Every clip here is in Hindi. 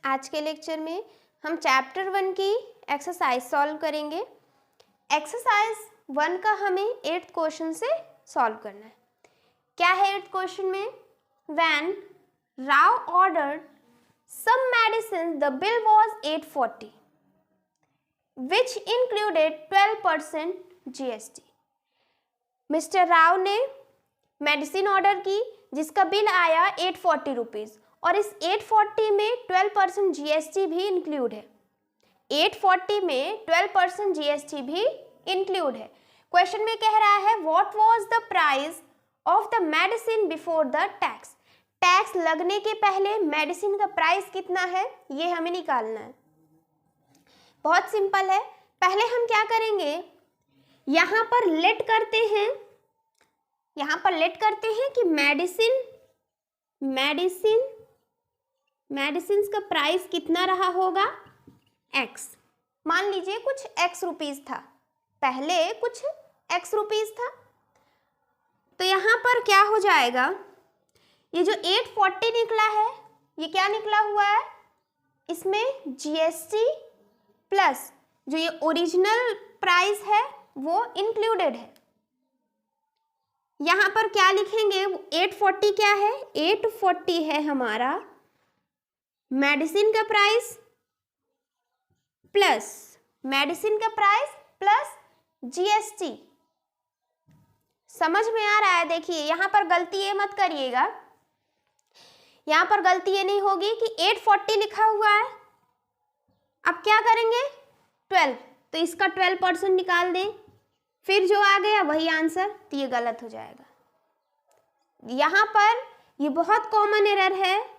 आज के लेक्चर में हम चैप्टर 1 की एक्सरसाइज सॉल्व करेंगे। एक्सरसाइज 1 का हमें 8th क्वेश्चन से सॉल्व करना है। क्या है 8th क्वेश्चन में? When Rao ordered some medicine, the bill was 840, which included 12% GST. Mister Rao ने मेडिसिन ऑर्डर की जिसका बिल आया 840 रुपीज़ और इस 840 में 12% GST भी इंक्लूड है। 840 में 12% GST भी इंक्लूड है। क्वेश्चन में कह रहा है what was the price of the medicine before the tax. Tax लगने के पहले मेडिसिन का प्राइस कितना है ये हमें निकालना है। बहुत सिंपल है। पहले हम क्या करेंगे, यहाँ पर लेट करते हैं कि मेडिसिन का प्राइस कितना रहा होगा x। मान लीजिए कुछ x रुपीस था, पहले कुछ x रुपीस था, तो यहाँ पर क्या हो जाएगा, ये जो 840 निकला है ये क्या निकला हुआ है, इसमें GST प्लस जो ये ओरिजिनल प्राइस है वो इंक्लूडेड है। यहाँ पर क्या लिखेंगे, 840 क्या है, 840 है हमारा मेडिसिन का प्राइस प्लस GST। समझ में आ रहा है? देखिए यहाँ पर गलती ये मत करिएगा, यहाँ पर गलती ये नहीं होगी कि 840 लिखा हुआ है, अब क्या करेंगे 12, तो इसका 12% निकाल दें, फिर जो आ गया वही आंसर, तो ये गलत हो जाएगा। यहाँ पर ये बहुत कॉमन एरर है,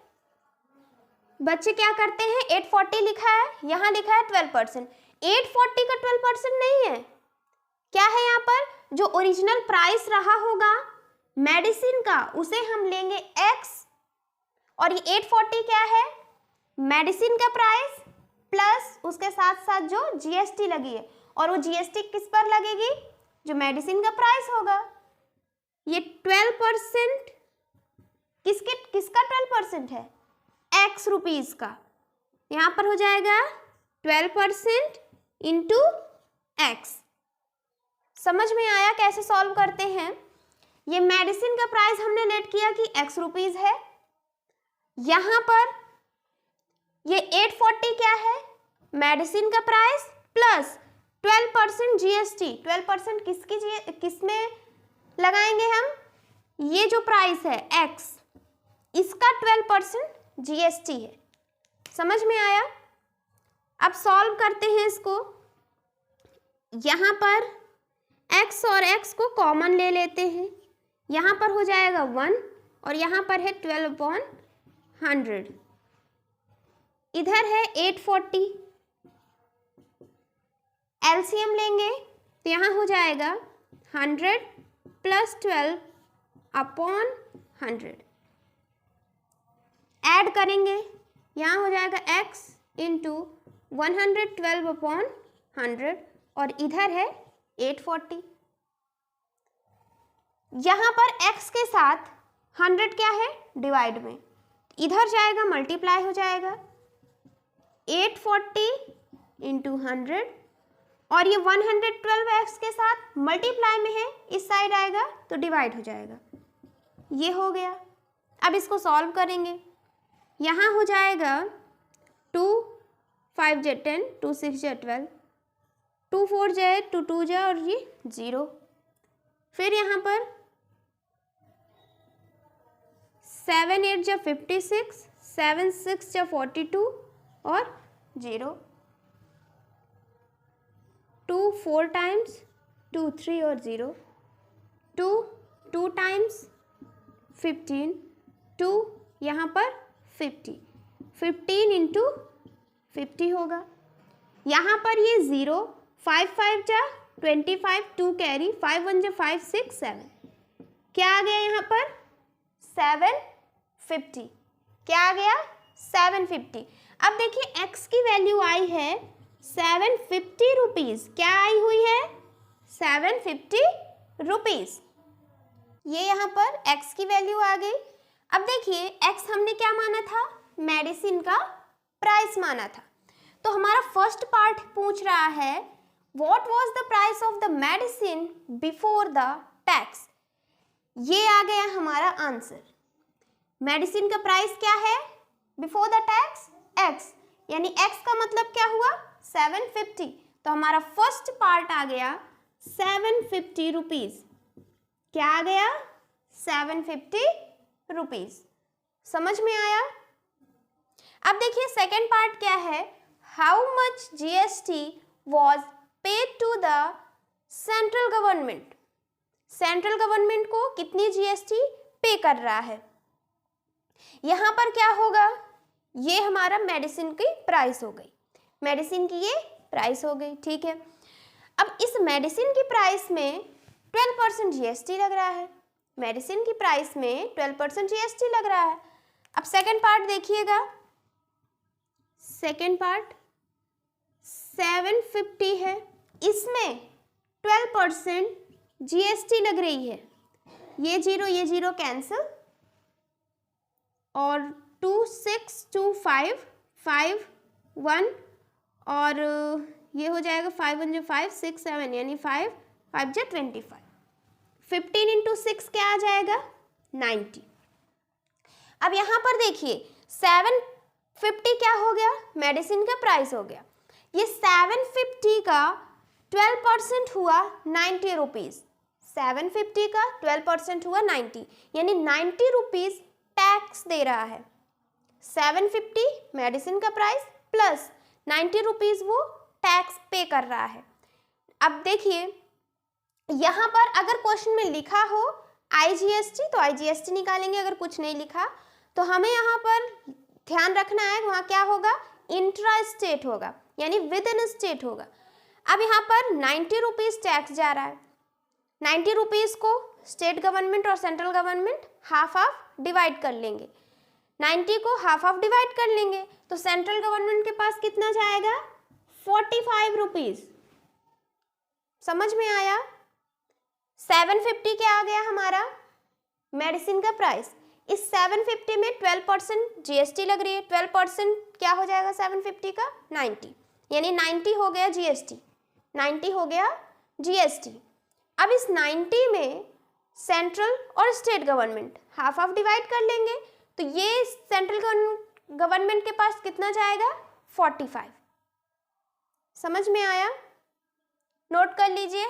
बच्चे क्या करते हैं 840 लिखा है, यहाँ लिखा है 12%, 840 का 12% नहीं है, क्या है यहाँ पर जो ओरिजिनल प्राइस रहा होगा मेडिसिन का उसे हम लेंगे x, और ये 840 क्या है मेडिसिन का प्राइस प्लस उसके साथ साथ जो GST लगी है, और वो GST किस पर लगेगी, जो मेडिसिन का प्राइस होगा। ये 12% किसका 12% है, x रुपीज का, यहाँ पर हो जाएगा 12% इंटू x। समझ में आया कैसे सॉल्व करते हैं? ये मेडिसिन का प्राइस हमने लेट किया कि x रुपीज है, यहाँ पर ये 840 क्या है मेडिसिन का प्राइस प्लस 12% GST। 12% किसमें लगाएंगे हम, ये जो प्राइस है x, इसका 12% GST है। समझ में आया? अब सॉल्व करते हैं इसको। यहाँ पर x और x को कॉमन ले लेते हैं, यहाँ पर हो जाएगा 1 और यहाँ पर है 12/100, इधर है 840, LCM लेंगे तो यहाँ हो जाएगा 100 प्लस 12/100, ऐड करेंगे यहाँ हो जाएगा x इंटू 112/100 और इधर है 840। यहाँ पर x के साथ 100 क्या है डिवाइड में, इधर जाएगा मल्टीप्लाई हो जाएगा 840 इंटू 100, और ये 112x के साथ मल्टीप्लाई में है, इस साइड आएगा तो डिवाइड हो जाएगा। ये हो गया। अब इसको सॉल्व करेंगे, यहाँ हो जाएगा 2 5 × 10, 2 6 × 12, 2 4 × 2 2 × और ये 0, फिर यहाँ पर 7 8 × 56, 7 6 × 42 और 0, 2 4 टाइम्स 2 3 और 0, 2 2 टाइम्स 15, 2 यहाँ पर 50, 15 इंटू 50 होगा। यहाँ पर ये 0, 5 5 × 25, 2 कैरी, 5 1 × 5 6 7, क्या आ गया यहाँ पर 750, क्या आ गया 750। अब देखिए x की वैल्यू आई है 750 रुपीज़, क्या आई हुई है 750 रुपीज़, ये यहाँ पर x की वैल्यू आ गई। अब देखिए x हमने क्या माना था, मेडिसिन का प्राइस माना था। तो हमारा फर्स्ट पार्ट पूछ रहा है what was the price of the medicine before the tax. ये आ गया हमारा आंसर। मेडिसिन का प्राइस क्या है बिफोर द टैक्स? एक्स, यानी एक्स का मतलब क्या हुआ 750। तो हमारा फर्स्ट पार्ट आ गया 750 रुपीज। क्या आ गया 750 रुपीज। समझ में आया? अब देखिए सेकेंड पार्ट क्या है, how much GST was paid to the central government. Central government को कितनी जीएसटी पे कर रहा है। यहां पर क्या होगा, ये हमारा मेडिसिन की प्राइस हो गई, मेडिसिन की ये प्राइस हो गई, ठीक है। अब इस मेडिसिन की प्राइस में 12% जीएसटी लग रहा है, मेडिसिन की प्राइस में 12% जीएसटी लग रहा है। अब सेकंड पार्ट देखिएगा, सेकंड पार्ट 750 है, इसमें 12% जीएसटी लग रही है। ये जीरो कैंसिल और 2 6 2 5 5 1 और ये हो जाएगा 5 1 5 6 7 यानी 5 5 25। 15 इंटू 6 क्या आ जाएगा 90। अब यहाँ पर देखिए 750 क्या हो गया, मेडिसिन का प्राइस हो गया। ये 750 का 12% हुआ 90 रुपीज़। 750 का 12% हुआ 90, यानी 90 रुपीज़ टैक्स दे रहा है। 750 मेडिसिन का प्राइस प्लस 90 रुपीज़ वो टैक्स पे कर रहा है। अब देखिए यहाँ पर अगर क्वेश्चन में लिखा हो आईजीएसटी तो आईजीएसटी निकालेंगे, अगर कुछ नहीं लिखा तो हमें यहाँ पर ध्यान रखना है वहाँ क्या होगा, इंट्रा स्टेट होगा, यानी विद इन स्टेट होगा। अब यहाँ पर 90 रुपीज़ टैक्स जा रहा है, 90 रुपीज़ को स्टेट गवर्नमेंट और central government half half divide कर लेंगे, 90 को हाफ हाफ डिवाइड कर लेंगे तो सेंट्रल गवर्नमेंट के पास कितना जाएगा 45 रुपीज़। समझ में आया? 750 क्या आ गया हमारा मेडिसिन का प्राइस, इस 750 में 12% जीएसटी लग रही है, 12% क्या हो जाएगा 750 का 90, यानी 90 हो गया जीएसटी, 90 हो गया जीएसटी। अब इस 90 में सेंट्रल और state government half half divide कर लेंगे तो ये सेंट्रल गवर्नमेंट के पास कितना जाएगा 45। समझ में आया? नोट कर लीजिए।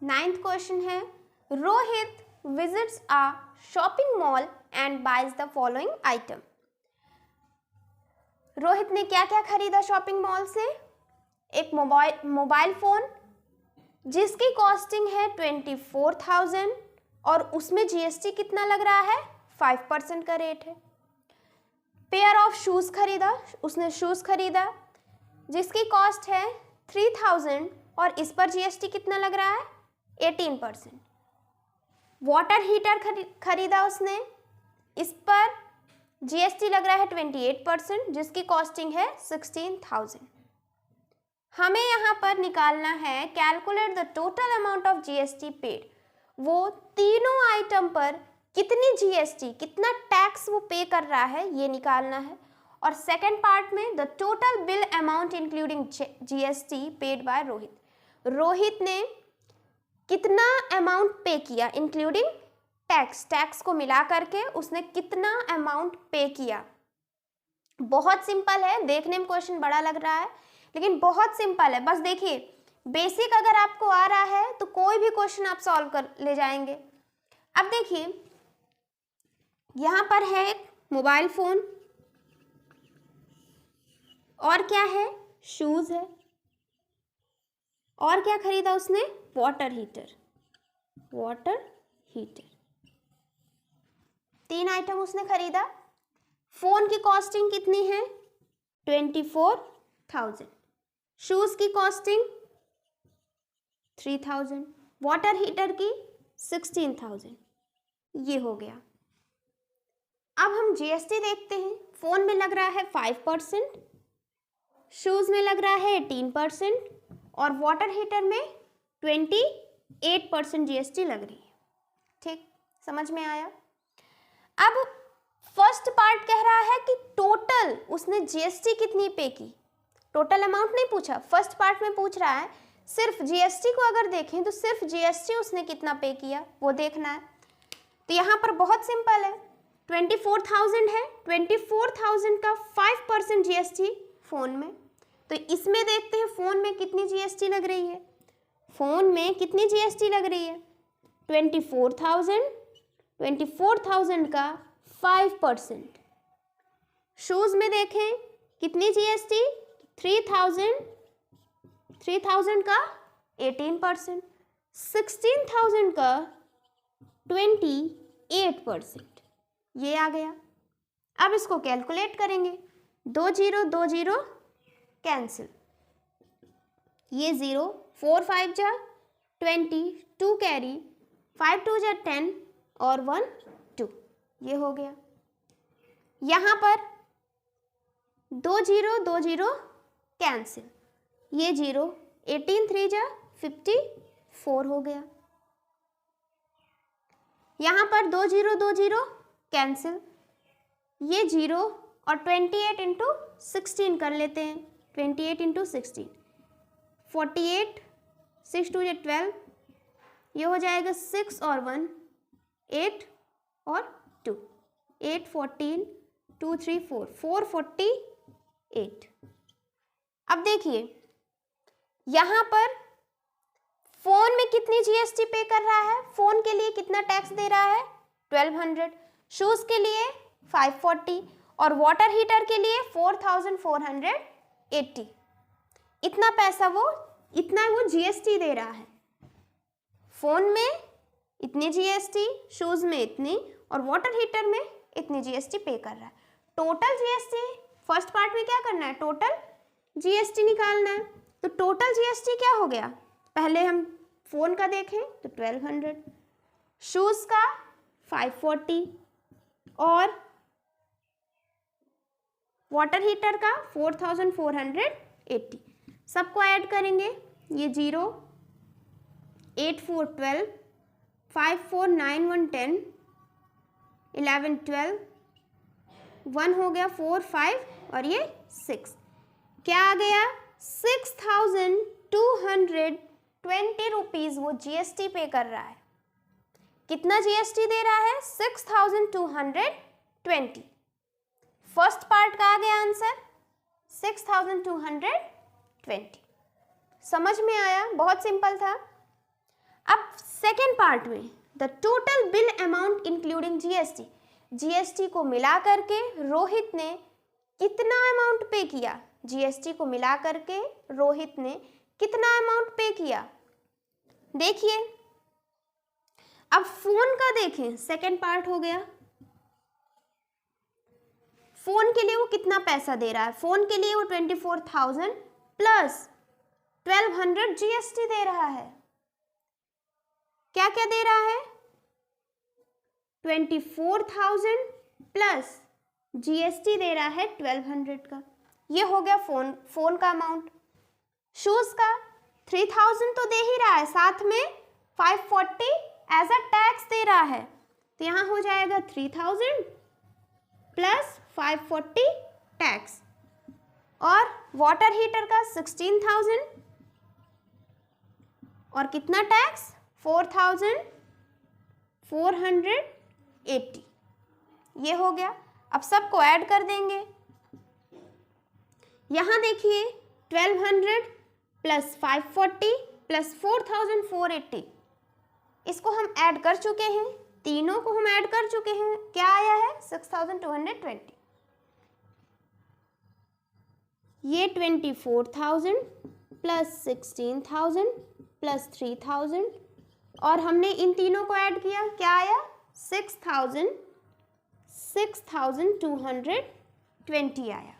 9th क्वेश्चन है, Rohit visits a shopping mall and buys the following item। Rohit ने क्या क्या खरीदा शॉपिंग मॉल से? एक मोबाइल फोन जिसकी कॉस्टिंग है 24,000 और उसमें जीएसटी कितना लग रहा है 5% का रेट है। पेयर ऑफ शूज खरीदा, उसने शूज खरीदा जिसकी कॉस्ट है 3,000 और इस पर जीएसटी कितना लग रहा है 18%। वाटर हीटर खरीदा उसने, इस पर जीएसटी लग रहा है 28% जिसकी कॉस्टिंग है 16,000। हमें यहाँ पर निकालना है calculate the total amount of GST paid. वो तीनों आइटम पर कितनी जीएसटी, कितना टैक्स वो पे कर रहा है ये निकालना है। और सेकंड पार्ट में the total bill amount including GST paid by Rohit. Rohit ने कितना अमाउंट पे किया इंक्लूडिंग टैक्स, टैक्स को मिला करके उसने कितना अमाउंट पे किया। बहुत सिंपल है, देखने में क्वेश्चन बड़ा लग रहा है लेकिन बहुत सिंपल है। बस देखिए बेसिक अगर आपको आ रहा है तो कोई भी क्वेश्चन आप सॉल्व कर ले जाएंगे। अब देखिए यहाँ पर है एक मोबाइल फोन और क्या है शूज है और क्या खरीदा उसने water heater, water heater. 3 item उसने खरीदा। फोन की कॉस्टिंग कितनी है 24,000, शूज की कॉस्टिंग 3,000, वाटर हीटर की 16,000। ये हो गया। अब हम जीएसटी देखते हैं। फोन में लग रहा है 5%, शूज में लग रहा है 18% और वाटर हीटर में 28% जीएसटी लग रही है। ठीक, समझ में आया? अब फर्स्ट पार्ट कह रहा है कि टोटल उसने जीएसटी कितनी पे की, टोटल अमाउंट नहीं पूछा, फर्स्ट पार्ट में पूछ रहा है सिर्फ जीएसटी को अगर देखें तो सिर्फ जीएसटी उसने कितना पे किया वो देखना है। तो यहाँ पर बहुत सिंपल है, 24,000 है, 24,000 का 5% जीएसटी फोन में, तो इसमें देखते हैं फोन में कितनी जीएसटी लग रही है। फोन में कितनी जीएसटी लग रही है, 24,000 का 5%। शूज में देखें कितनी जीएसटी, 3,000 का 18%, 16,000 का 28%, ये आ गया। अब इसको कैलकुलेट करेंगे, 2 0 कैंसिल, ये 0, 4 5 जा 20, 2 कैरी, 5 2 जा 10 और 1 2, ये हो गया। यहाँ पर 2 0 कैंसिल, ये 0, 18 3 जा 54 हो गया। यहाँ पर 2 0 कैंसिल, ये 0 और 28 इंटू 16 कर लेते हैं, 28 इंटू 16, 48, 6 2 12, ये हो जाएगा 6 और 1 8 और 2, 8 14 2 3 4 448। अब देखिए यहाँ पर फोन में कितनी जीएसटी पे कर रहा है, फोन के लिए कितना टैक्स दे रहा है 1200, शूज के लिए 540 और वाटर हीटर के लिए 4480। इतना पैसा इतना वो जीएसटी दे रहा है। फोन में इतनी जीएसटी, शूज में इतनी और वाटर हीटर में इतनी जीएसटी पे कर रहा है। टोटल जीएसटी फर्स्ट पार्ट में क्या करना है, टोटल जीएसटी निकालना है। तो टोटल जीएसटी क्या हो गया, पहले हम फोन का देखें तो 1200, शूज का 540 और वाटर हीटर का 4480। सबको ऐड करेंगे, ये 0 8 4 12, 5 4 9 1 10, 11 12, 1 हो गया 4 5 और ये 6, क्या आ गया 6,220 रुपीज़ वो जीएसटी पे कर रहा है। कितना जीएसटी दे रहा है, 6,220। फर्स्ट पार्ट का आ गया आंसर 6,220। समझ में आया, बहुत सिंपल था। अब सेकेंड पार्ट में the total bill amount including GST, GST को मिला करके रोहित ने कितना अमाउंट पे किया, जीएसटी को मिला करके रोहित ने कितना अमाउंट पे किया। देखिए अब फोन का देखें, सेकेंड पार्ट हो गया। फोन के लिए वो कितना पैसा दे रहा है, फोन के लिए वो 24,000 प्लस 1200 जीएसटी दे रहा है। क्या क्या दे रहा है, 24,000 प्लस जीएसटी दे रहा है 1200 का, ये हो गया फोन का अमाउंट। शूज का 3,000 तो दे ही रहा है, साथ में 540 एज अ टैक्स दे रहा है, तो यहाँ हो जाएगा 3,000 प्लस 540 टैक्स। और वाटर हीटर का 16,000 और कितना टैक्स 4,480, ये हो गया। अब सबको ऐड कर देंगे, यहाँ देखिए 1200 प्लस 540 प्लस 4,480, इसको हम ऐड कर चुके हैं, तीनों को हम ऐड कर चुके हैं, क्या आया है 6,220। ये 24,000 प्लस 16,000 प्लस 3,000 और हमने इन तीनों को ऐड किया, क्या आया 6,220 आया।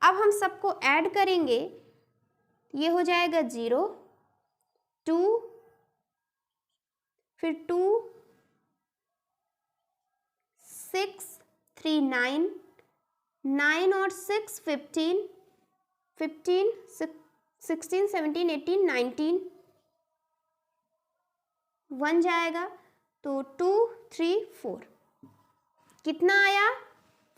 अब हम सबको ऐड करेंगे, ये हो जाएगा 0 2 फिर 2 6 3 9 9 और 6 15 16 17 18 19, 1 जाएगा तो 2 3 4, कितना आया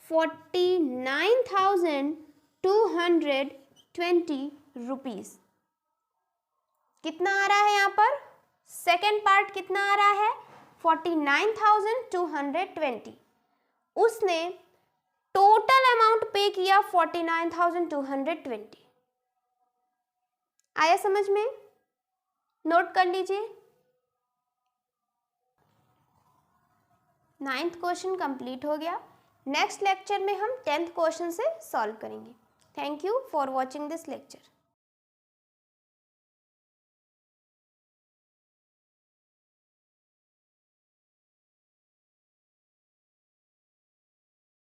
49,220 रुपीज। कितना आ रहा है यहाँ पर, सेकेंड पार्ट कितना आ रहा है 49,220। उसने टोटल अमाउंट पे किया 49,220। आया समझ में, नोट कर लीजिए। 9th क्वेश्चन कंप्लीट हो गया। नेक्स्ट लेक्चर में हम 10th क्वेश्चन से सॉल्व करेंगे। Thank you for watching this lecture.